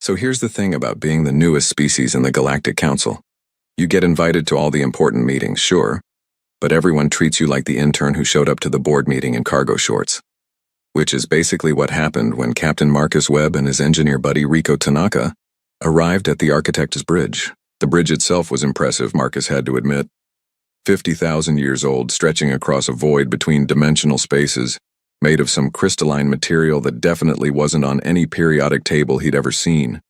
So here's the thing about being the newest species in the Galactic Council. You get invited to all the important meetings, sure, but everyone treats you like the intern who showed up to the board meeting in cargo shorts. Which is basically what happened when Captain Marcus Webb and his engineer buddy Rico Tanaka arrived at the Architect's Bridge. The bridge itself was impressive, Marcus had to admit. 50,000 years old, stretching across a void between dimensional spaces, made of some crystalline material that definitely wasn't on any periodic table he'd ever seen.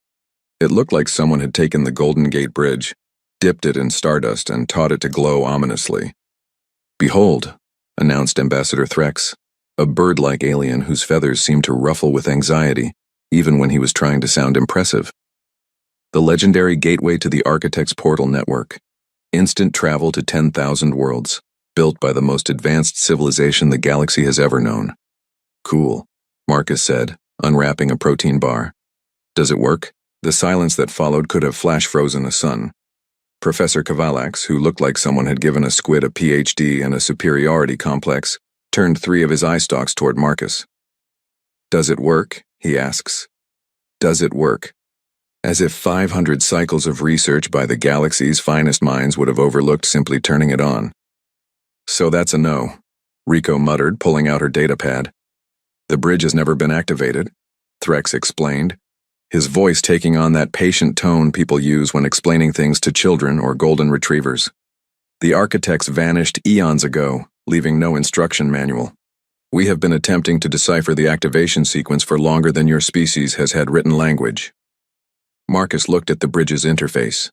It looked like someone had taken the Golden Gate Bridge, dipped it in stardust, and taught it to glow ominously. "Behold," announced Ambassador Threx, a bird-like alien whose feathers seemed to ruffle with anxiety, even when he was trying to sound impressive. "The legendary gateway to the Architect's Portal Network. Instant travel to 10,000 worlds, built by the most advanced civilization the galaxy has ever known." "Cool," Marcus said, unwrapping a protein bar. "Does it work?" The silence that followed could have flash-frozen a sun. Professor Kavalax, who looked like someone had given a squid a PhD and a superiority complex, turned 3 of his eye stalks toward Marcus. "Does it work?" he asks. "Does it work?" As if 500 cycles of research by the galaxy's finest minds would have overlooked simply turning it on. "So that's a no," Rico muttered, pulling out her datapad. "The bridge has never been activated," Threx explained, his voice taking on that patient tone people use when explaining things to children or golden retrievers. "The architects vanished eons ago, leaving no instruction manual. We have been attempting to decipher the activation sequence for longer than your species has had written language." Marcus looked at the bridge's interface.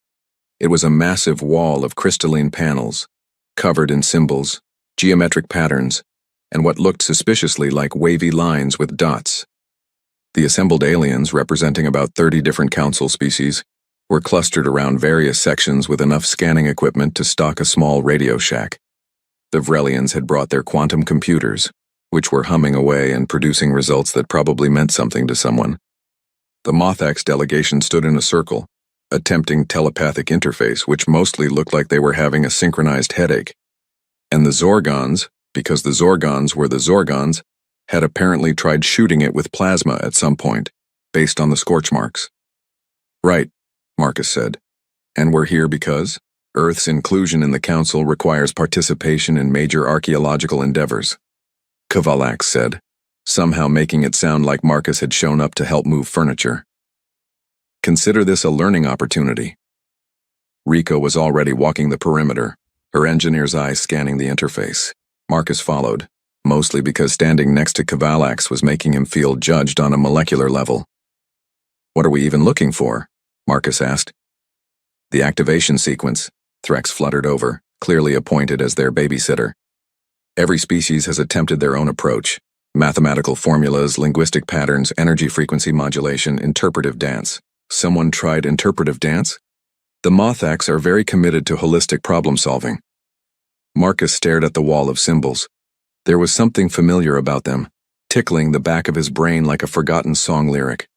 It was a massive wall of crystalline panels, covered in symbols, geometric patterns, and what looked suspiciously like wavy lines with dots. The assembled aliens, representing about 30 different council species, were clustered around various sections with enough scanning equipment to stock a small radio shack. The Vrelians had brought their quantum computers, which were humming away and producing results that probably meant something to someone. The Mothax delegation stood in a circle, attempting telepathic interface, which mostly looked like they were having a synchronized headache. And the Zorgons, because the Zorgons were the Zorgons, had apparently tried shooting it with plasma at some point, based on the scorch marks. "Right," Marcus said. "And we're here because Earth's inclusion in the Council requires participation in major archaeological endeavors," Kavalax said, somehow making it sound like Marcus had shown up to help move furniture. "Consider this a learning opportunity." Rico was already walking the perimeter, her engineer's eyes scanning the interface. Marcus followed, mostly because standing next to Kavalax was making him feel judged on a molecular level. "What are we even looking for?" Marcus asked. "The activation sequence," Threx fluttered over, clearly appointed as their babysitter. "Every species has attempted their own approach. Mathematical formulas, linguistic patterns, energy frequency modulation, interpretive dance. Someone tried interpretive dance? The Mothax are very committed to holistic problem solving." Marcus stared at the wall of symbols. There was something familiar about them, tickling the back of his brain like a forgotten song lyric.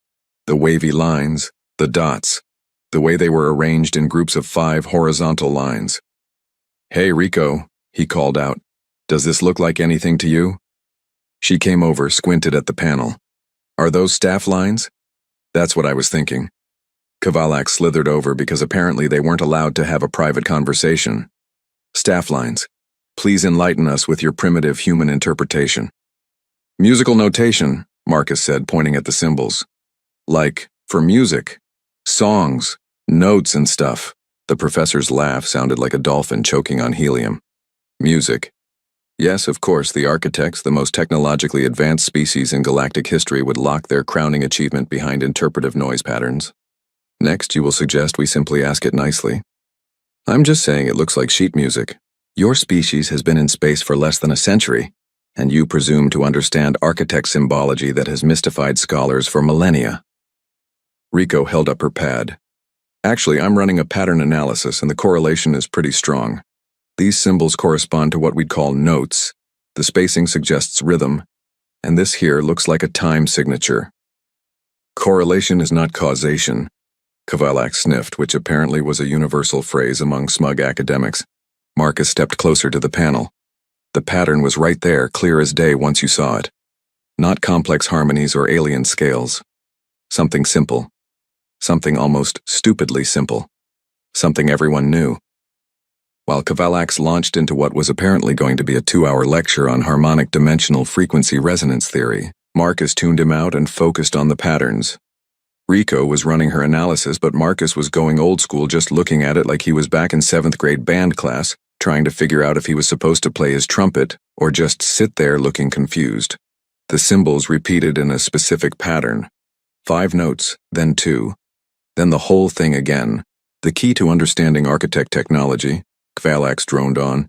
The wavy lines, the dots, the way they were arranged in groups of 5 horizontal lines. "Hey, Rico," he called out. "Does this look like anything to you?" She came over, squinted at the panel. "Are those staff lines?" "That's what I was thinking." Kavalax slithered over because apparently they weren't allowed to have a private conversation. "Staff lines. Please enlighten us with your primitive human interpretation." "Musical notation," Marcus said, pointing at the symbols. "Like, for music. Songs, notes and stuff." The professor's laugh sounded like a dolphin choking on helium. "Music. Yes, of course, the architects, the most technologically advanced species in galactic history, would lock their crowning achievement behind interpretive noise patterns. Next, you will suggest we simply ask it nicely. I'm just saying it looks like sheet music. Your species has been in space for less than a century, and you presume to understand architect symbology that has mystified scholars for millennia." Rico held up her pad. "Actually, I'm running a pattern analysis, and the correlation is pretty strong. These symbols correspond to what we'd call notes. The spacing suggests rhythm, and this here looks like a time signature." "Correlation is not causation," Kavalax sniffed, which apparently was a universal phrase among smug academics. Marcus stepped closer to the panel. The pattern was right there, clear as day once you saw it. Not complex harmonies or alien scales. Something simple. Something almost stupidly simple. Something everyone knew. While Kvalax launched into what was apparently going to be a 2-hour lecture on harmonic dimensional frequency resonance theory, Marcus tuned him out and focused on the patterns. Rico was running her analysis, but Marcus was going old school, just looking at it like he was back in 7th grade band class, trying to figure out if he was supposed to play his trumpet or just sit there looking confused. The symbols repeated in a specific pattern. 5 notes, then 2. Then the whole thing again. The key to understanding architect technology, Kvalax droned on,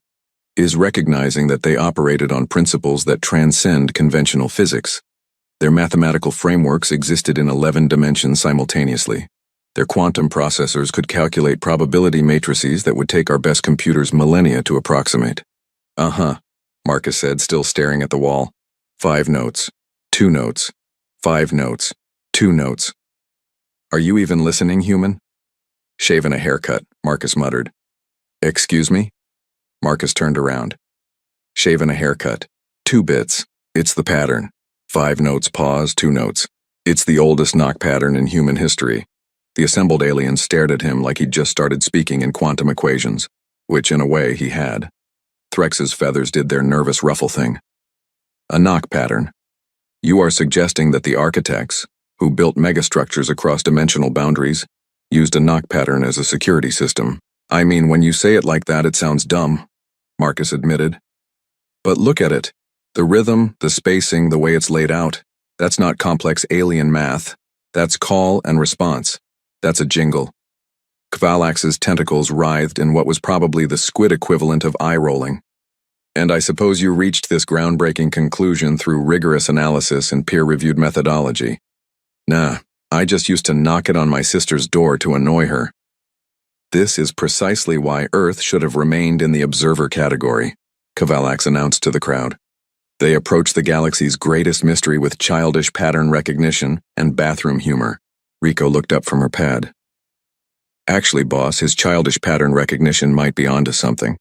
is recognizing that they operated on principles that transcend conventional physics. Their mathematical frameworks existed in 11 dimensions simultaneously. Their quantum processors could calculate probability matrices that would take our best computers millennia to approximate. Marcus said, still staring at the wall. 5 notes. 2 notes. 5 notes. 2 notes. Are you even listening, human? Shave and a haircut, Marcus muttered. Excuse me? Marcus turned around. Shave and a haircut. 2 bits. It's the pattern. 5 notes, pause, 2 notes. It's the oldest knock pattern in human history. The assembled alien stared at him like he'd just started speaking in quantum equations, which in a way he had. Threx's feathers did their nervous ruffle thing. A knock pattern. You are suggesting that the architects, who built megastructures across dimensional boundaries, used a knock pattern as a security system. I mean, when you say it like that, it sounds dumb, Marcus admitted. But look at it. The rhythm, the spacing, the way it's laid out. That's not complex alien math. That's call and response. That's a jingle. Kvalax's tentacles writhed in what was probably the squid equivalent of eye-rolling. And I suppose you reached this groundbreaking conclusion through rigorous analysis and peer-reviewed methodology. Nah, I just used to knock it on my sister's door to annoy her. This is precisely why Earth should have remained in the observer category, Kvalax announced to the crowd. They approached the galaxy's greatest mystery with childish pattern recognition and bathroom humor. Rico looked up from her pad. Actually, boss, his childish pattern recognition might be onto something.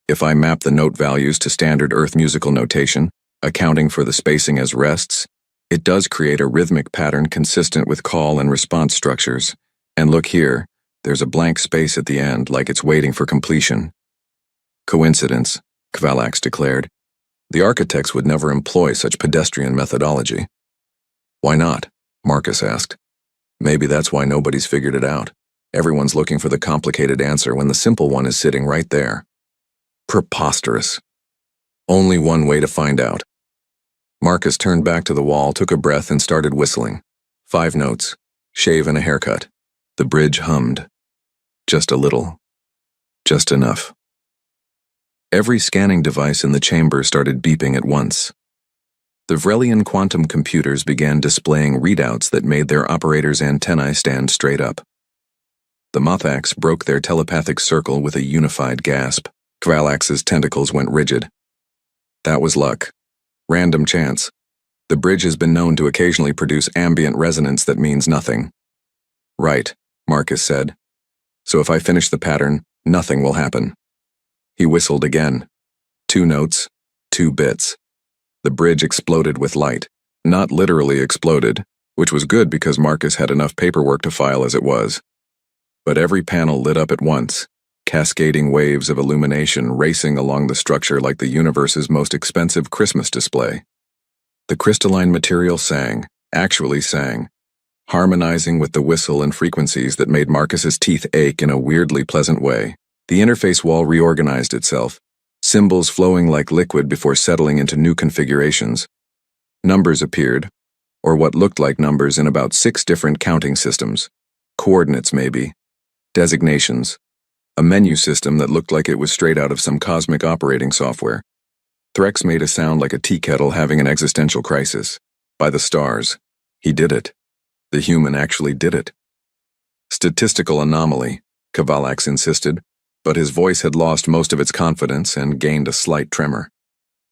If I map the note values to standard Earth musical notation, accounting for the spacing as rests, it does create a rhythmic pattern consistent with call and response structures. And look here, there's a blank space at the end, like it's waiting for completion. Coincidence, Kvalax declared. The architects would never employ such pedestrian methodology. Why not? Marcus asked. Maybe that's why nobody's figured it out. Everyone's looking for the complicated answer when the simple one is sitting right there. Preposterous. Only one way to find out. Marcus turned back to the wall, took a breath, and started whistling. 5 notes. Shave and a haircut. The bridge hummed. Just a little. Just enough. Every scanning device in the chamber started beeping at once. The Vrelian quantum computers began displaying readouts that made their operators' antennae stand straight up. The Mothax broke their telepathic circle with a unified gasp. Kvalax's tentacles went rigid. That was luck. Random chance. The bridge has been known to occasionally produce ambient resonance that means nothing. Right, Marcus said. So if I finish the pattern, nothing will happen. He whistled again. 2 notes, 2 bits. The bridge exploded with light. Not literally exploded, which was good because Marcus had enough paperwork to file as it was. But every panel lit up at once, cascading waves of illumination racing along the structure like the universe's most expensive Christmas display. The crystalline material sang, actually sang, harmonizing with the whistle and frequencies that made Marcus's teeth ache in a weirdly pleasant way. The interface wall reorganized itself, symbols flowing like liquid before settling into new configurations. Numbers appeared, or what looked like numbers in about 6 different counting systems. Coordinates, maybe. Designations. A menu system that looked like it was straight out of some cosmic operating software. Threx made a sound like a tea kettle having an existential crisis. By the stars. He did it. The human actually did it. Statistical anomaly, Kvalax insisted, but his voice had lost most of its confidence and gained a slight tremor.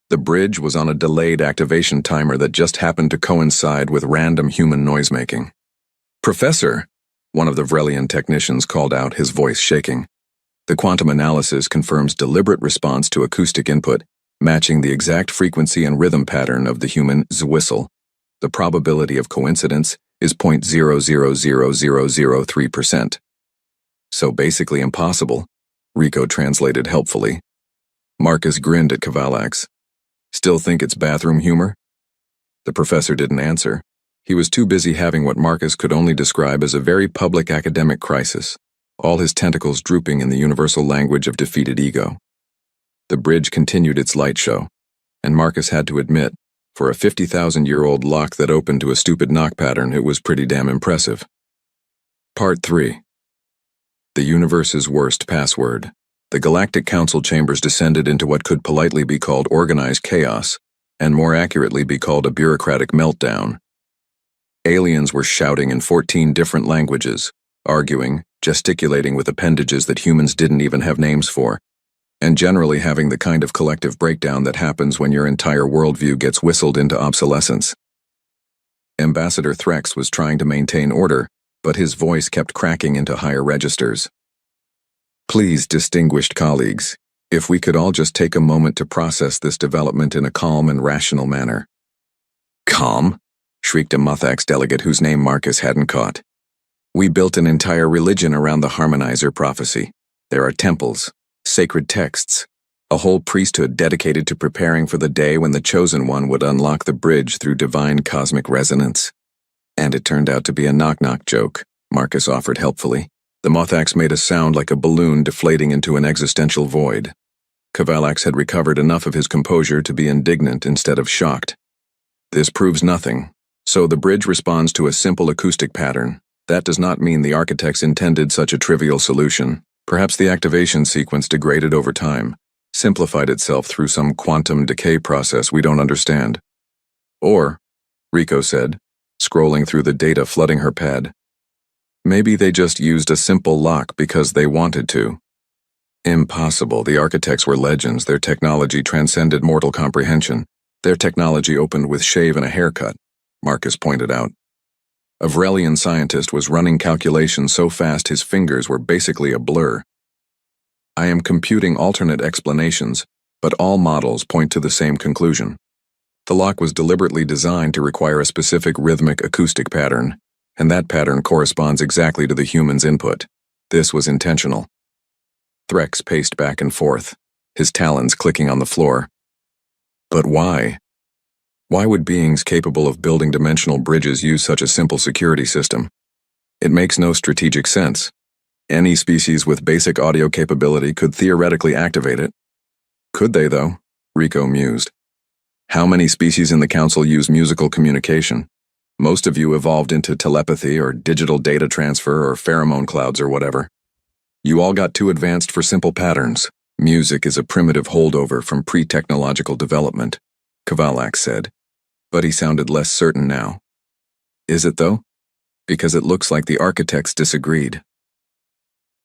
The bridge was on a delayed activation timer that just happened to coincide with random human noisemaking. Professor, one of the Vrelian technicians called out, his voice shaking. The quantum analysis confirms deliberate response to acoustic input, matching the exact frequency and rhythm pattern of the human whistle. The probability of coincidence is 0.000003%. So basically impossible, Rico translated helpfully. Marcus grinned at Cavalax. Still think it's bathroom humor? The professor didn't answer. He was too busy having what Marcus could only describe as a very public academic crisis, all his tentacles drooping in the universal language of defeated ego. The bridge continued its light show, and Marcus had to admit, for a 50,000-year-old lock that opened to a stupid knock pattern, it was pretty damn impressive. Part 3. The universe's worst password. The Galactic Council chambers descended into what could politely be called organized chaos, and more accurately be called a bureaucratic meltdown. Aliens were shouting in 14 different languages, arguing, gesticulating with appendages that humans didn't even have names for, and generally having the kind of collective breakdown that happens when your entire worldview gets whistled into obsolescence. Ambassador Threx was trying to maintain order, but his voice kept cracking into higher registers. Please, distinguished colleagues, if we could all just take a moment to process this development in a calm and rational manner. Calm? Shrieked a Muthax delegate whose name Marcus hadn't caught. We built an entire religion around the Harmonizer prophecy. There are temples, sacred texts, a whole priesthood dedicated to preparing for the day when the Chosen One would unlock the bridge through divine cosmic resonance. And it turned out to be a knock-knock joke, Marcus offered helpfully. The Muthax made a sound like a balloon deflating into an existential void. Cavalax had recovered enough of his composure to be indignant instead of shocked. This proves nothing. So the bridge responds to a simple acoustic pattern. That does not mean the architects intended such a trivial solution. Perhaps the activation sequence degraded over time, simplified itself through some quantum decay process we don't understand. Or, Rico said, scrolling through the data flooding her pad, maybe they just used a simple lock because they wanted to. Impossible. The architects were legends. Their technology transcended mortal comprehension. Their technology opened with shave and a haircut, Marcus pointed out. A Vrelian scientist was running calculations so fast his fingers were basically a blur. I am computing alternate explanations, but all models point to the same conclusion. The lock was deliberately designed to require a specific rhythmic acoustic pattern, and that pattern corresponds exactly to the human's input. This was intentional. Threx paced back and forth, his talons clicking on the floor. But why? Why would beings capable of building dimensional bridges use such a simple security system? It makes no strategic sense. Any species with basic audio capability could theoretically activate it. Could they, though? Rico mused. How many species in the Council use musical communication? Most of you evolved into telepathy or digital data transfer or pheromone clouds or whatever. You all got too advanced for simple patterns. Music is a primitive holdover from pre-technological development, Cavalax said. But he sounded less certain now. Is it, though? Because it looks like the architects disagreed.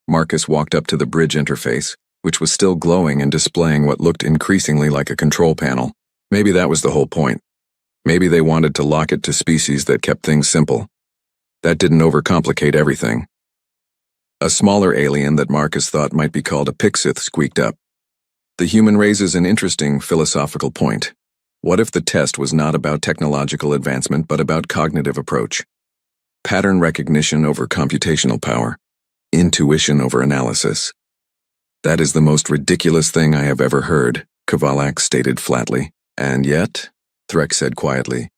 Marcus walked up to the bridge interface, which was still glowing and displaying what looked increasingly like a control panel. Maybe that was the whole point. Maybe they wanted to lock it to species that kept things simple. That didn't overcomplicate everything. A smaller alien that Marcus thought might be called a Pixith squeaked up. The human raises an interesting philosophical point. What if the test was not about technological advancement but about cognitive approach? Pattern recognition over computational power. Intuition over analysis. That is the most ridiculous thing I have ever heard, Cavalax stated flatly. And yet, Threx said quietly,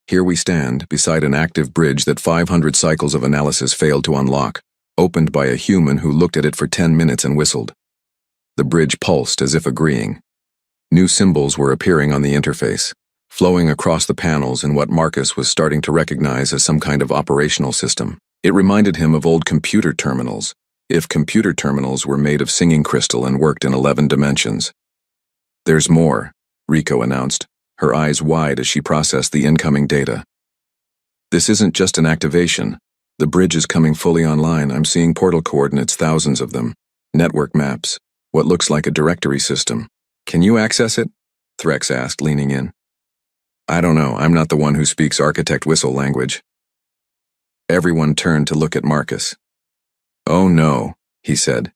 here we stand, beside an active bridge that 500 cycles of analysis failed to unlock, opened by a human who looked at it for 10 minutes and whistled. The bridge pulsed as if agreeing. New symbols were appearing on the interface, flowing across the panels in what Marcus was starting to recognize as some kind of operational system. It reminded him of old computer terminals, if computer terminals were made of singing crystal and worked in 11 dimensions. There's more, Rico announced, her eyes wide as she processed the incoming data. This isn't just an activation. The bridge is coming fully online. I'm seeing portal coordinates, thousands of them. Network maps, what looks like a directory system. Can you access it? Threx asked, leaning in. I don't know. I'm not the one who speaks architect whistle language. Everyone turned to look at Marcus. Oh no, he said.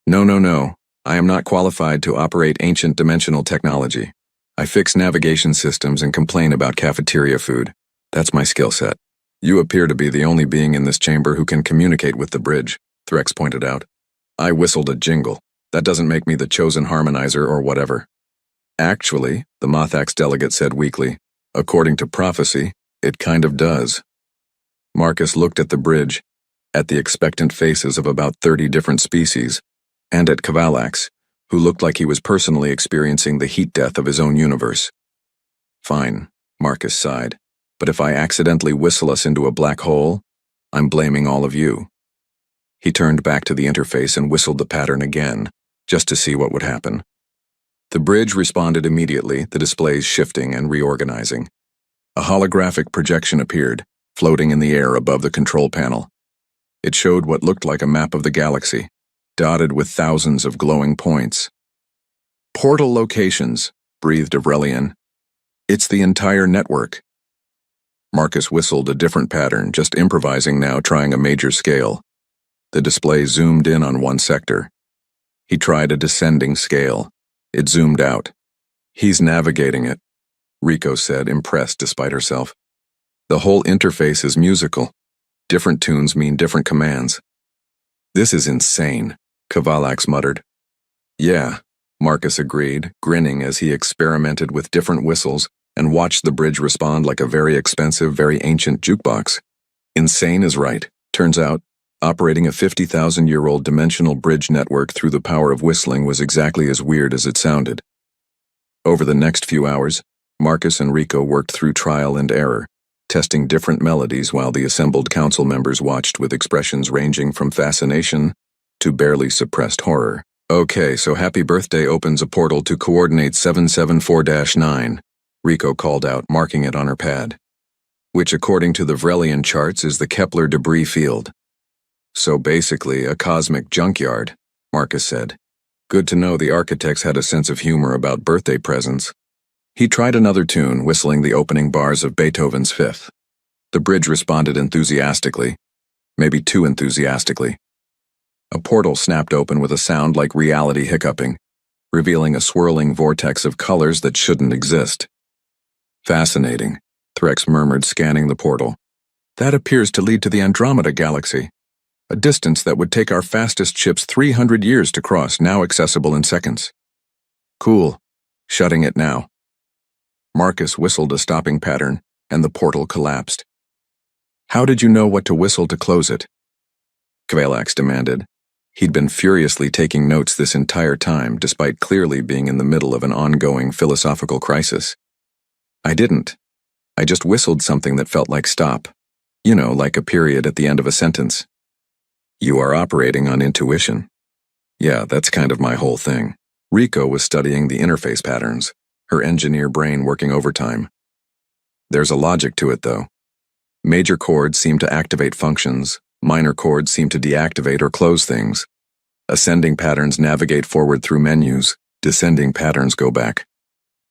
No. I am not qualified to operate ancient dimensional technology. I fix navigation systems and complain about cafeteria food. That's my skill set. You appear to be the only being in this chamber who can communicate with the bridge, Threx pointed out. I whistled a jingle. That doesn't make me the chosen harmonizer or whatever. Actually, the Mothax delegate said weakly, according to prophecy, it kind of does. Marcus looked at the bridge, at the expectant faces of about 30 different species, and at Kavalax, who looked like he was personally experiencing the heat death of his own universe. Fine, Marcus sighed, but if I accidentally whistle us into a black hole, I'm blaming all of you. He turned back to the interface and whistled the pattern again, just to see what would happen. The bridge responded immediately, the displays shifting and reorganizing. A holographic projection appeared, floating in the air above the control panel. It showed what looked like a map of the galaxy, dotted with thousands of glowing points. Portal locations, breathed Aurelian. It's the entire network. Marcus whistled a different pattern, just improvising now, trying a major scale. The display zoomed in on one sector. He tried a descending scale. It zoomed out. He's navigating it, Rico said, impressed despite herself. The whole interface is musical. Different tunes mean different commands. This is insane, Kavalax muttered. Yeah, Marcus agreed, grinning as he experimented with different whistles and watched the bridge respond like a very expensive, very ancient jukebox. Insane is right. Turns out, operating a 50,000-year-old dimensional bridge network through the power of whistling was exactly as weird as it sounded. Over the next few hours, Marcus and Rico worked through trial and error, testing different melodies while the assembled council members watched with expressions ranging from fascination to barely suppressed horror. Okay, so Happy Birthday opens a portal to coordinate 774-9, Rico called out, marking it on her pad, which according to the Vrelian charts is the Kepler debris field. So basically a cosmic junkyard, Marcus said. Good to know the architects had a sense of humor about birthday presents. He tried another tune, whistling the opening bars of Beethoven's Fifth. The bridge responded enthusiastically, maybe too enthusiastically. A portal snapped open with a sound like reality hiccuping, revealing a swirling vortex of colors that shouldn't exist. Fascinating, Threx murmured, scanning the portal. That appears to lead to the Andromeda Galaxy, a distance that would take our fastest ships 300 years to cross, now accessible in seconds. Cool. Shutting it now. Marcus whistled a stopping pattern, and the portal collapsed. How did you know what to whistle to close it? Kavalax demanded. He'd been furiously taking notes this entire time, despite clearly being in the middle of an ongoing philosophical crisis. I didn't. I just whistled something that felt like stop. You know, like a period at the end of a sentence. You are operating on intuition. Yeah, that's kind of my whole thing. Rico was studying the interface patterns, her engineer brain working overtime. There's a logic to it, though. Major chords seem to activate functions, minor chords seem to deactivate or close things. Ascending patterns navigate forward through menus, descending patterns go back.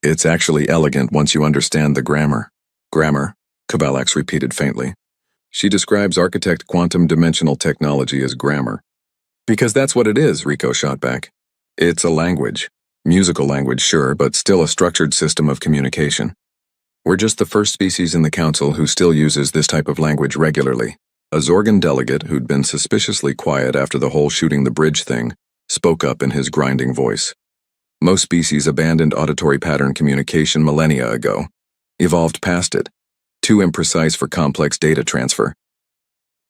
It's actually elegant once you understand the grammar. Grammar, Kavalax repeated faintly. She describes architect quantum dimensional technology as grammar. Because that's what it is, Rico shot back. It's a language. Musical language, sure, but still a structured system of communication. We're just the first species in the council who still uses this type of language regularly. A Zorgan delegate who'd been suspiciously quiet after the whole shooting the bridge thing spoke up in his grinding voice. Most species abandoned auditory pattern communication millennia ago, evolved past it, too imprecise for complex data transfer.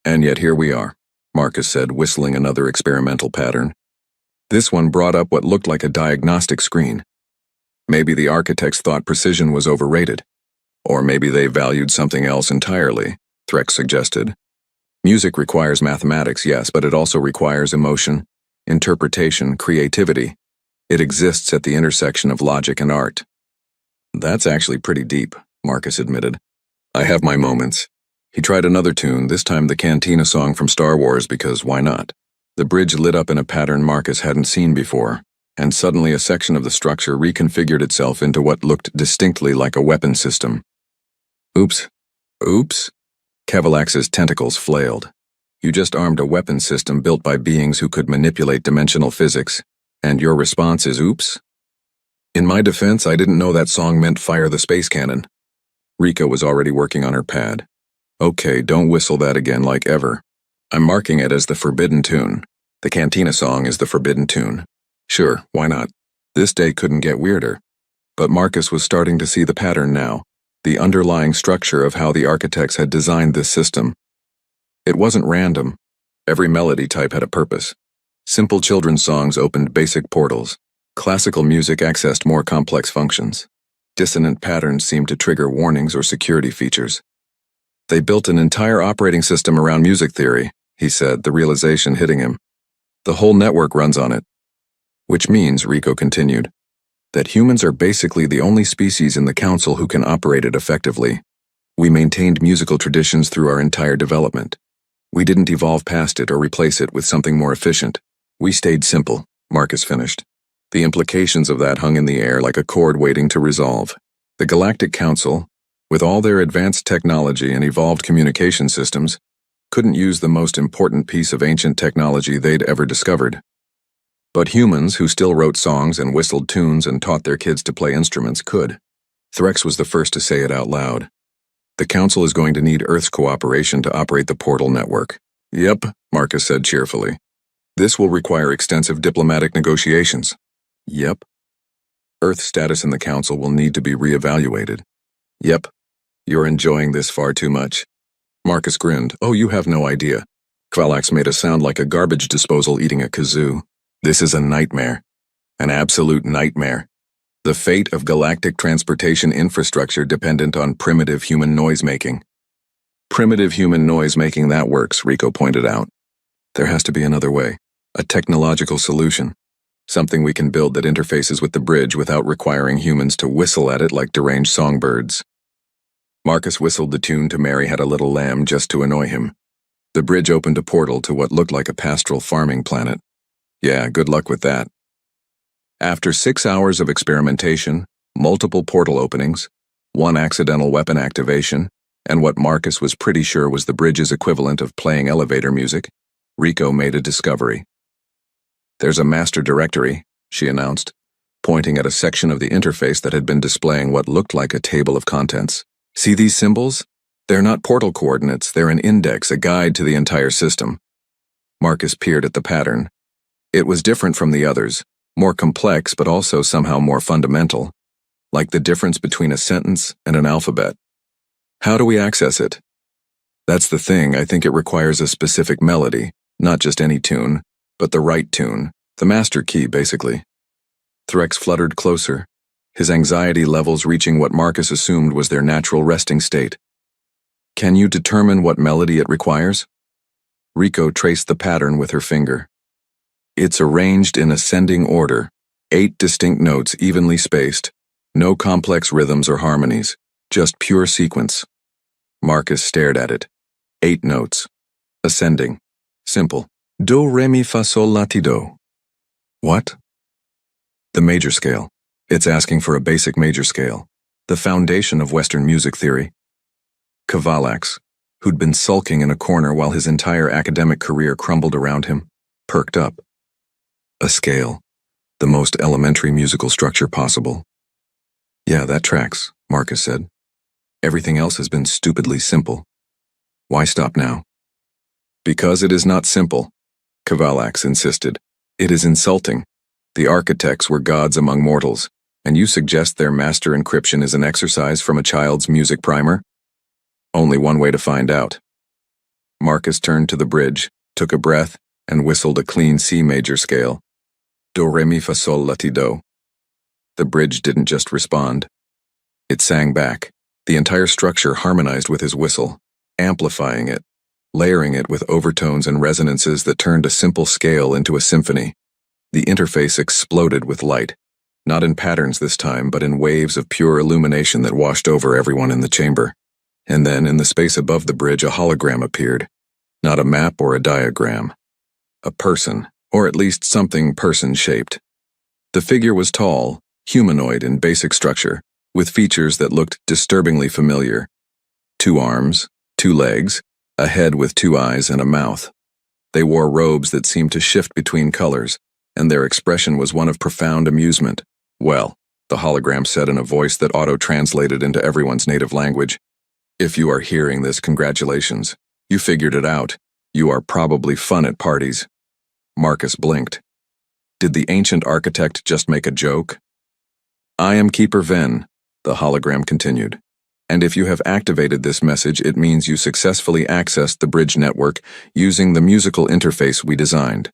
And yet here we are, Marcus said, whistling another experimental pattern. This one brought up what looked like a diagnostic screen. Maybe the architects thought precision was overrated. Or maybe they valued something else entirely, Threx suggested. Music requires mathematics, yes, but it also requires emotion, interpretation, creativity. It exists at the intersection of logic and art. That's actually pretty deep, Marcus admitted. I have my moments. He tried another tune, this time the Cantina song from Star Wars, because why not? The bridge lit up in a pattern Marcus hadn't seen before, and suddenly a section of the structure reconfigured itself into what looked distinctly like a weapon system. Oops. Oops? Kavalax's tentacles flailed. You just armed a weapon system built by beings who could manipulate dimensional physics, and your response is oops? In my defense, I didn't know that song meant fire the space cannon. Rika was already working on her pad. Okay, don't whistle that again like ever. I'm marking it as the forbidden tune. The Cantina song is the forbidden tune. Sure, why not? This day couldn't get weirder. But Marcus was starting to see the pattern now, the underlying structure of how the architects had designed this system. It wasn't random. Every melody type had a purpose. Simple children's songs opened basic portals. Classical music accessed more complex functions. Dissonant patterns seemed to trigger warnings or security features. They built an entire operating system around music theory, he said, the realization hitting him. The whole network runs on it. Which means, Rico continued, that humans are basically the only species in the council who can operate it effectively. We maintained musical traditions through our entire development. We didn't evolve past it or replace it with something more efficient. We stayed simple, Marcus finished. The implications of that hung in the air like a chord waiting to resolve. The Galactic Council, with all their advanced technology and evolved communication systems, couldn't use the most important piece of ancient technology they'd ever discovered. But humans who still wrote songs and whistled tunes and taught their kids to play instruments could. Threx was the first to say it out loud. The Council is going to need Earth's cooperation to operate the portal network. Yep, Marcus said cheerfully. This will require extensive diplomatic negotiations. Yep. Earth's status in the Council will need to be reevaluated. Yep. You're enjoying this far too much. Marcus grinned. Oh, you have no idea. Kvalax made a sound like a garbage disposal eating a kazoo. This is a nightmare. An absolute nightmare. The fate of galactic transportation infrastructure dependent on primitive human noise-making. Primitive human noise-making, that works, Rico pointed out. There has to be another way. A technological solution. Something we can build that interfaces with the bridge without requiring humans to whistle at it like deranged songbirds. Marcus whistled the tune to Mary Had a Little Lamb just to annoy him. The bridge opened a portal to what looked like a pastoral farming planet. Yeah, good luck with that. After 6 hours of experimentation, multiple portal openings, one accidental weapon activation, and what Marcus was pretty sure was the bridge's equivalent of playing elevator music, Rico made a discovery. There's a master directory, she announced, pointing at a section of the interface that had been displaying what looked like a table of contents. See these symbols? They're not portal coordinates, they're an index, a guide to the entire system. Marcus peered at the pattern. It was different from the others, more complex but also somehow more fundamental, like the difference between a sentence and an alphabet. How do we access it? That's the thing, I think it requires a specific melody, not just any tune, but the right tune, the master key, basically. Threx fluttered closer, his anxiety levels reaching what Marcus assumed was their natural resting state. Can you determine what melody it requires? Rico traced the pattern with her finger. It's arranged in ascending order, 8 distinct notes evenly spaced, no complex rhythms or harmonies, just pure sequence. Marcus stared at it. 8 notes. Ascending. Simple. Do, re, mi, fa, sol, la, ti, do. What? The major scale. It's asking for a basic major scale, the foundation of Western music theory. Kvalax, who'd been sulking in a corner while his entire academic career crumbled around him, perked up. A scale, the most elementary musical structure possible. Yeah, that tracks, Marcus said. Everything else has been stupidly simple. Why stop now? Because it is not simple, Kvalax insisted. It is insulting. The architects were gods among mortals, and you suggest their master encryption is an exercise from a child's music primer? Only one way to find out. Marcus turned to the bridge, took a breath, and whistled a clean C major scale. Do, re, mi, fa, sol, la, ti, do. The bridge didn't just respond. It sang back. The entire structure harmonized with his whistle, amplifying it, layering it with overtones and resonances that turned a simple scale into a symphony. The interface exploded with light, not in patterns this time, but in waves of pure illumination that washed over everyone in the chamber. And then, in the space above the bridge, a hologram appeared. Not a map or a diagram. A person, or at least something person-shaped. The figure was tall, humanoid in basic structure, with features that looked disturbingly familiar. 2 arms, 2 legs, a head with 2 eyes and a mouth. They wore robes that seemed to shift between colors, and their expression was one of profound amusement. Well, the hologram said in a voice that auto-translated into everyone's native language, If you are hearing this, congratulations. You figured it out. You are probably fun at parties. Marcus blinked. Did the ancient architect just make a joke? I am Keeper Ven, the hologram continued. And if you have activated this message, it means you successfully accessed the bridge network using the musical interface we designed.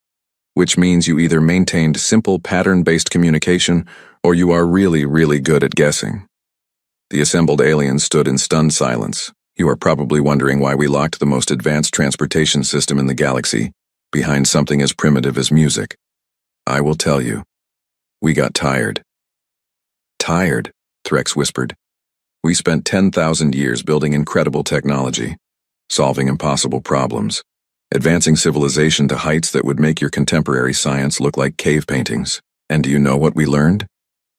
Which means you either maintained simple pattern-based communication or you are really, really good at guessing. The assembled aliens stood in stunned silence. You are probably wondering why we locked the most advanced transportation system in the galaxy behind something as primitive as music. I will tell you. We got tired. Tired, Threx whispered. We spent 10,000 years building incredible technology, solving impossible problems, advancing civilization to heights that would make your contemporary science look like cave paintings. And do you know what we learned?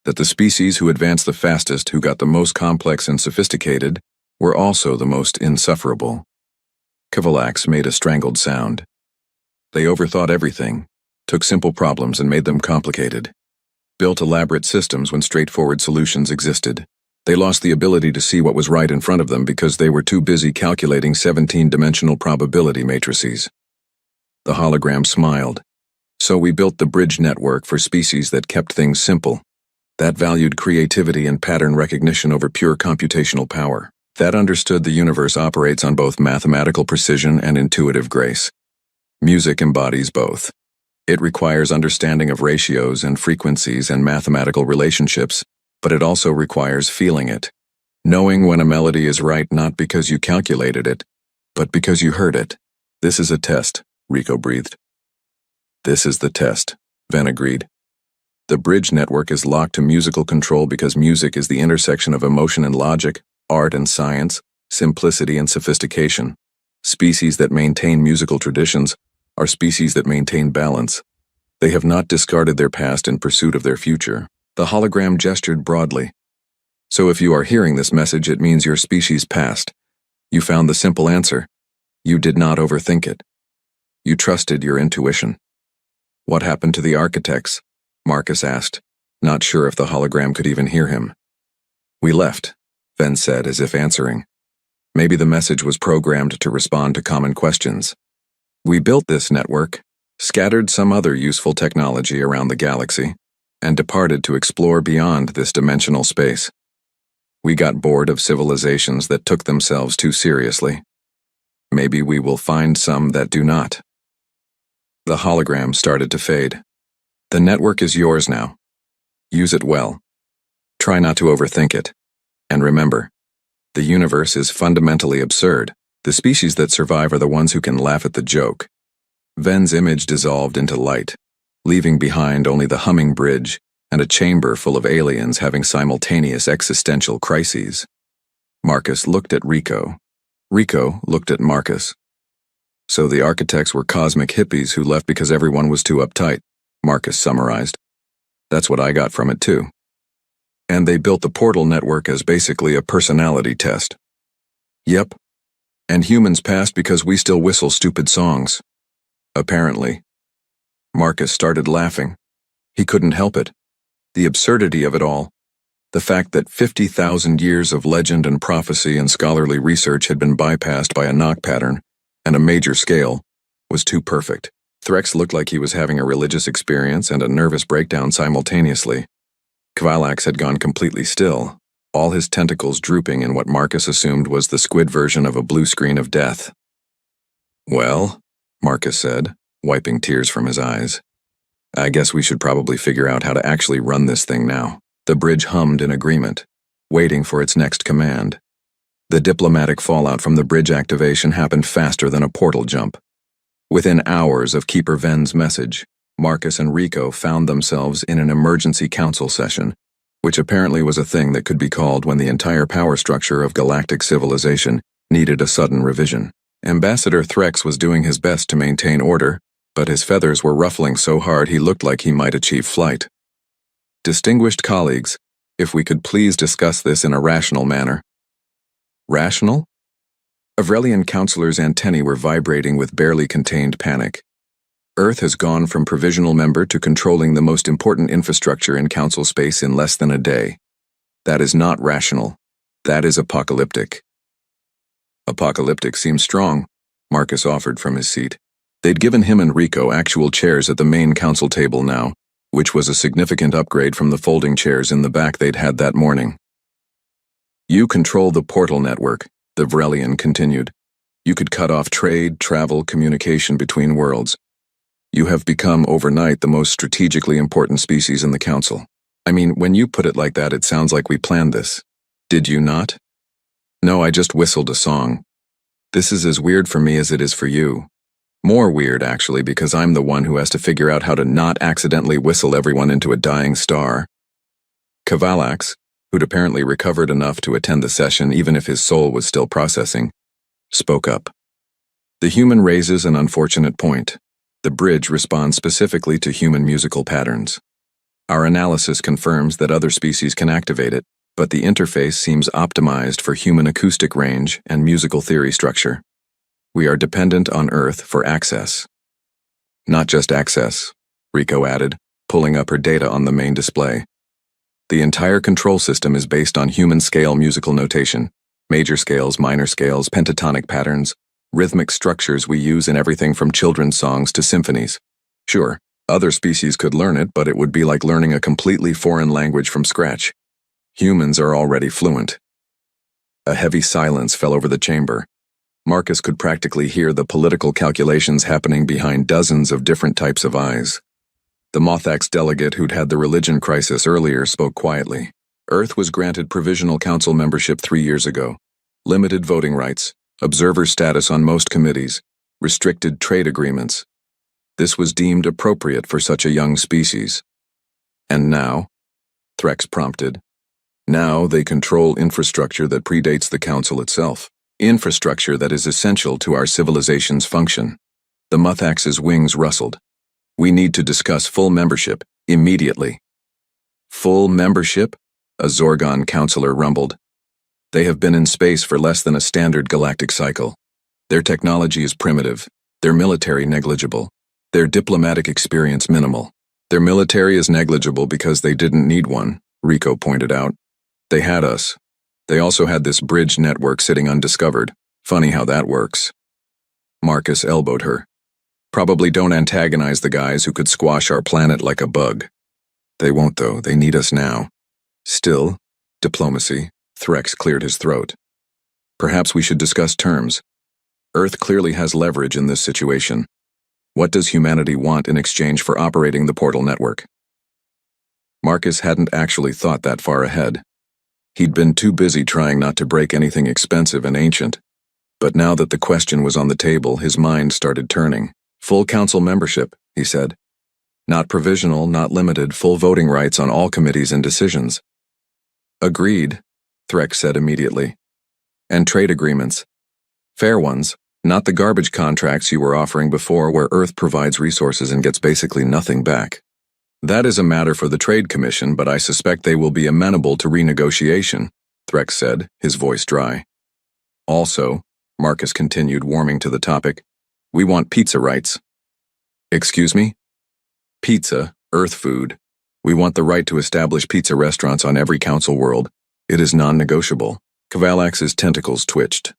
That the species who advanced the fastest, who got the most complex and sophisticated, were also the most insufferable. Kivalax made a strangled sound. They overthought everything, took simple problems and made them complicated, built elaborate systems when straightforward solutions existed. They lost the ability to see what was right in front of them because they were too busy calculating 17-dimensional probability matrices. The hologram smiled. So we built the bridge network for species that kept things simple, that valued creativity and pattern recognition over pure computational power, that understood the universe operates on both mathematical precision and intuitive grace. Music embodies both. It requires understanding of ratios and frequencies and mathematical relationships, but it also requires feeling it. Knowing when a melody is right not because you calculated it, but because you heard it. This is a test, Rico breathed. This is the test, Ven agreed. The bridge network is locked to musical control because music is the intersection of emotion and logic, art and science, simplicity and sophistication. Species that maintain musical traditions are species that maintain balance. They have not discarded their past in pursuit of their future. The hologram gestured broadly. So if you are hearing this message, it means your species passed. You found the simple answer. You did not overthink it. You trusted your intuition. What happened to the architects? Marcus asked, not sure if the hologram could even hear him. We left, Ven said as if answering. Maybe the message was programmed to respond to common questions. We built this network, scattered some other useful technology around the galaxy, and departed to explore beyond this dimensional space. We got bored of civilizations that took themselves too seriously. Maybe we will find some that do not. The hologram started to fade. The network is yours now. Use it well. Try not to overthink it. And remember, the universe is fundamentally absurd. The species that survive are the ones who can laugh at the joke. Ven's image dissolved into light, leaving behind only the humming bridge and a chamber full of aliens having simultaneous existential crises. Marcus looked at Rico. Rico looked at Marcus. So the architects were cosmic hippies who left because everyone was too uptight, Marcus summarized. That's what I got from it too. And they built the portal network as basically a personality test. Yep. And humans passed because we still whistle stupid songs. Apparently. Marcus started laughing. He couldn't help it. The absurdity of it all. The fact that 50,000 years of legend and prophecy and scholarly research had been bypassed by a knock pattern, and a major scale, was too perfect. Threx looked like he was having a religious experience and a nervous breakdown simultaneously. Kvalax had gone completely still, all his tentacles drooping in what Marcus assumed was the squid version of a blue screen of death. Well, Marcus said, wiping tears from his eyes. I guess we should probably figure out how to actually run this thing now. The bridge hummed in agreement, waiting for its next command. The diplomatic fallout from the bridge activation happened faster than a portal jump. Within hours of Keeper Ven's message, Marcus and Rico found themselves in an emergency council session, which apparently was a thing that could be called when the entire power structure of galactic civilization needed a sudden revision. Ambassador Threx was doing his best to maintain order, but his feathers were ruffling so hard he looked like he might achieve flight. Distinguished colleagues, if we could please discuss this in a rational manner. Rational? Avrelian counselors' antennae were vibrating with barely contained panic. Earth has gone from provisional member to controlling the most important infrastructure in council space in less than a day. That is not rational. That is apocalyptic. Apocalyptic seems strong, Marcus offered from his seat. They'd given him and Rico actual chairs at the main council table now, which was a significant upgrade from the folding chairs in the back they'd had that morning. You control the portal network, the Vrelian continued. You could cut off trade, travel, communication between worlds. You have become overnight the most strategically important species in the council. I mean, when you put it like that, it sounds like we planned this. Did you not? No, I just whistled a song. This is as weird for me as it is for you. More weird, actually, because I'm the one who has to figure out how to not accidentally whistle everyone into a dying star. Kavalax, who'd apparently recovered enough to attend the session even if his soul was still processing, spoke up. The human raises an unfortunate point. The bridge responds specifically to human musical patterns. Our analysis confirms that other species can activate it, but the interface seems optimized for human acoustic range and musical theory structure. We are dependent on Earth for access. Not just access, Rico added, pulling up her data on the main display. The entire control system is based on human-scale musical notation, major scales, minor scales, pentatonic patterns, rhythmic structures we use in everything from children's songs to symphonies. Sure, other species could learn it, but it would be like learning a completely foreign language from scratch. Humans are already fluent. A heavy silence fell over the chamber. Marcus could practically hear the political calculations happening behind dozens of different types of eyes. The Mothax delegate who'd had the religion crisis earlier spoke quietly. Earth was granted provisional council membership 3 years ago. Limited voting rights, observer status on most committees, restricted trade agreements. This was deemed appropriate for such a young species. And now? Threx prompted. Now they control infrastructure that predates the council itself. Infrastructure that is essential to our civilization's function. The Muthax's wings rustled. We need to discuss full membership, immediately. Full membership? A Zorgon counselor rumbled. They have been in space for less than a standard galactic cycle. Their technology is primitive, their military negligible, their diplomatic experience minimal. Their military is negligible because they didn't need one, Rico pointed out. They had us. They also had this bridge network sitting undiscovered. Funny how that works. Marcus elbowed her. Probably don't antagonize the guys who could squash our planet like a bug. They won't, though. They need us now. Still, diplomacy. Threx cleared his throat. Perhaps we should discuss terms. Earth clearly has leverage in this situation. What does humanity want in exchange for operating the portal network? Marcus hadn't actually thought that far ahead. He'd been too busy trying not to break anything expensive and ancient. But now that the question was on the table, his mind started turning. Full council membership, he said. Not provisional, not limited, full voting rights on all committees and decisions. Agreed, Threx said immediately. And trade agreements. Fair ones, not the garbage contracts you were offering before where Earth provides resources and gets basically nothing back. That is a matter for the Trade Commission, but I suspect they will be amenable to renegotiation, Threx said, his voice dry. Also, Marcus continued, warming to the topic, we want pizza rights. Excuse me? Pizza, Earth food. We want the right to establish pizza restaurants on every council world. It is non-negotiable. Kavalax's tentacles twitched.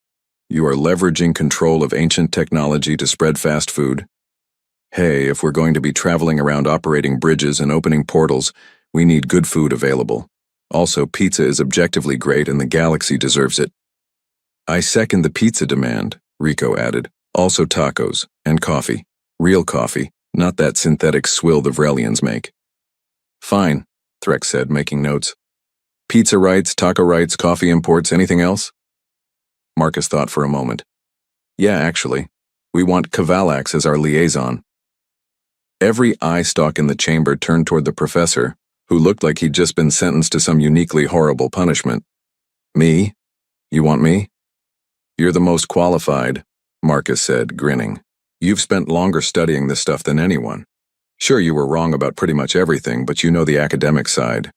You are leveraging control of ancient technology to spread fast food. Hey, if we're going to be traveling around operating bridges and opening portals, we need good food available. Also, pizza is objectively great and the galaxy deserves it. I second the pizza demand, Rico added. Also tacos, and coffee. Real coffee, not that synthetic swill the Vrelians make. Fine, Threx said, making notes. Pizza rights, taco rights, coffee imports, anything else? Marcus thought for a moment. Yeah, actually. We want Kavalax as our liaison. Every eye stalk in the chamber turned toward the professor, who looked like he'd just been sentenced to some uniquely horrible punishment. Me? You want me? You're the most qualified, Marcus said, grinning. You've spent longer studying this stuff than anyone. Sure, you were wrong about pretty much everything, but you know the academic side.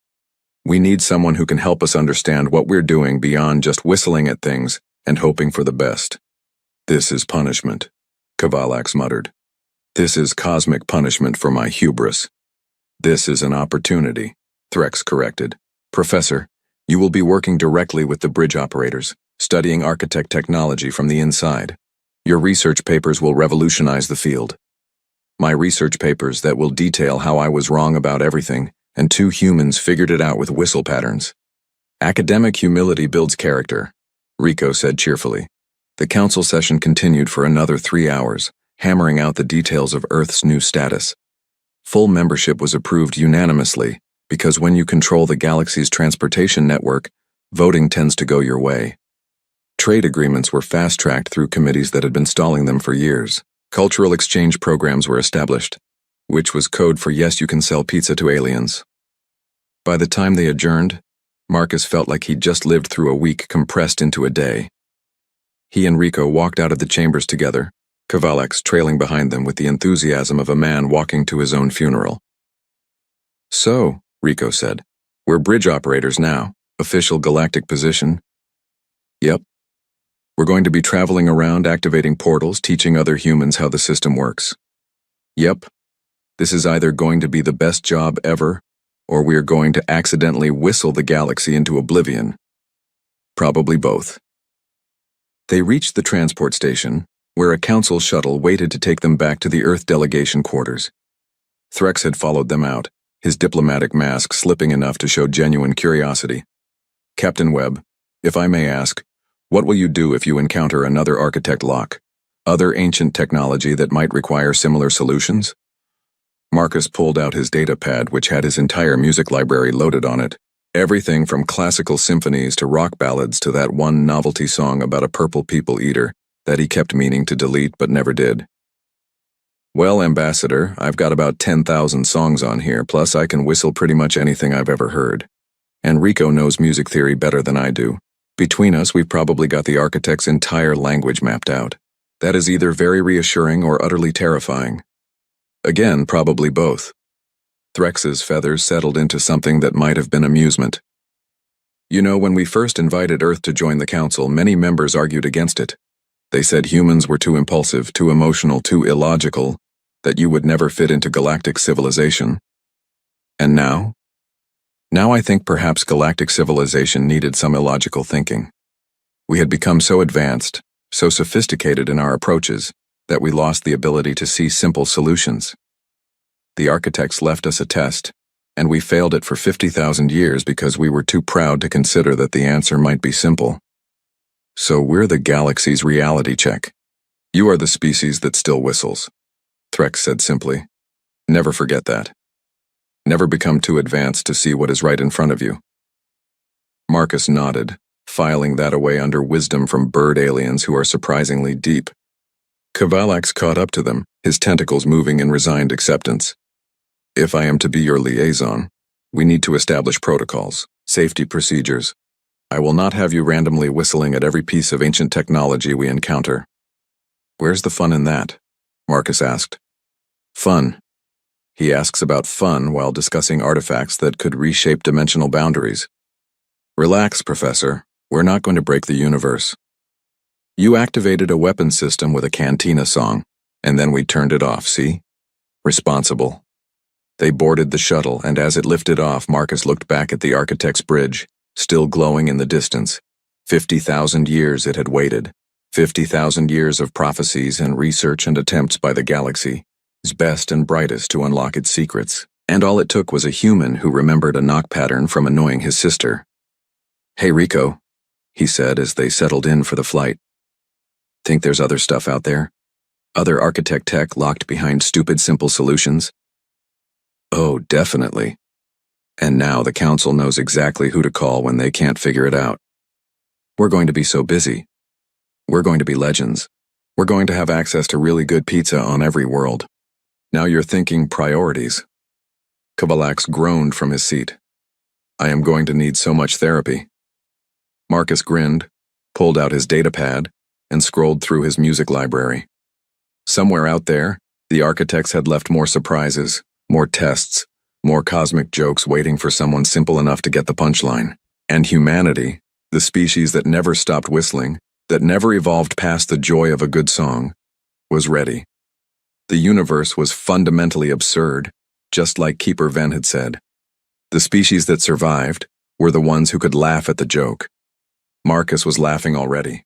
We need someone who can help us understand what we're doing beyond just whistling at things and hoping for the best. This is punishment, Kavalax muttered. This is cosmic punishment for my hubris. This is an opportunity, Threx corrected. Professor, you will be working directly with the bridge operators. studying architect technology from the inside. Your research papers will revolutionize the field. My research papers that will detail how I was wrong about everything, and 2 humans figured it out with whistle patterns. Academic humility builds character, Rico said cheerfully. The council session continued for another 3 hours, hammering out the details of Earth's new status. Full membership was approved unanimously, because when you control the galaxy's transportation network, voting tends to go your way. Trade agreements were fast-tracked through committees that had been stalling them for years. Cultural exchange programs were established, which was code for yes, you can sell pizza to aliens. By the time they adjourned, Marcus felt like he'd just lived through a week compressed into a day. He and Rico walked out of the chambers together, Kovalex trailing behind them with the enthusiasm of a man walking to his own funeral. So, Rico said, we're bridge operators now, official galactic position. Yep. We're going to be traveling around activating portals, teaching other humans how the system works. Yep. This is either going to be the best job ever, or we're going to accidentally whistle the galaxy into oblivion. Probably both. They reached the transport station, where a council shuttle waited to take them back to the Earth delegation quarters. Threx had followed them out, his diplomatic mask slipping enough to show genuine curiosity. Captain Webb, if I may ask, what will you do if you encounter another architect lock? Other ancient technology that might require similar solutions? Marcus pulled out his data pad, which had his entire music library loaded on it. Everything from classical symphonies to rock ballads to that one novelty song about a purple people eater that he kept meaning to delete but never did. Well, Ambassador, I've got about 10,000 songs on here, plus I can whistle pretty much anything I've ever heard. And Rico knows music theory better than I do. Between us, we've probably got the architect's entire language mapped out. That is either very reassuring or utterly terrifying. Again, probably both. Threx's feathers settled into something that might have been amusement. You know, when we first invited Earth to join the council, many members argued against it. They said humans were too impulsive, too emotional, too illogical, that you would never fit into galactic civilization. And now? Now I think perhaps galactic civilization needed some illogical thinking. We had become so advanced, so sophisticated in our approaches, that we lost the ability to see simple solutions. The architects left us a test, and we failed it for 50,000 years because we were too proud to consider that the answer might be simple. So we're the galaxy's reality check. You are the species that still whistles, Threx said simply. Never forget that. Never become too advanced to see what is right in front of you. Marcus nodded, filing that away under wisdom from bird aliens who are surprisingly deep. Kovalex caught up to them, his tentacles moving in resigned acceptance. If I am to be your liaison, we need to establish protocols, safety procedures. I will not have you randomly whistling at every piece of ancient technology we encounter. Where's the fun in that? Marcus asked. Fun. He asks about fun while discussing artifacts that could reshape dimensional boundaries. Relax, Professor. We're not going to break the universe. You activated a weapon system with a cantina song, and then we turned it off, see? Responsible. They boarded the shuttle, and as it lifted off, Marcus looked back at the architect's bridge, still glowing in the distance. 50,000 years it had waited. 50,000 years of prophecies and research and attempts by the galaxy, its best and brightest to unlock its secrets. And all it took was a human who remembered a knock pattern from annoying his sister. Hey, Rico, he said as they settled in for the flight. Think there's other stuff out there? Other architect tech locked behind stupid simple solutions? Oh, definitely. And now the council knows exactly who to call when they can't figure it out. We're going to be so busy. We're going to be legends. We're going to have access to really good pizza on every world. Now you're thinking priorities. Kovalex groaned from his seat. I am going to need so much therapy. Marcus grinned, pulled out his data pad, and scrolled through his music library. Somewhere out there, the architects had left more surprises, more tests, more cosmic jokes waiting for someone simple enough to get the punchline. And humanity, the species that never stopped whistling, that never evolved past the joy of a good song, was ready. The universe was fundamentally absurd, just like Keeper Venn had said. The species that survived were the ones who could laugh at the joke. Marcus was laughing already.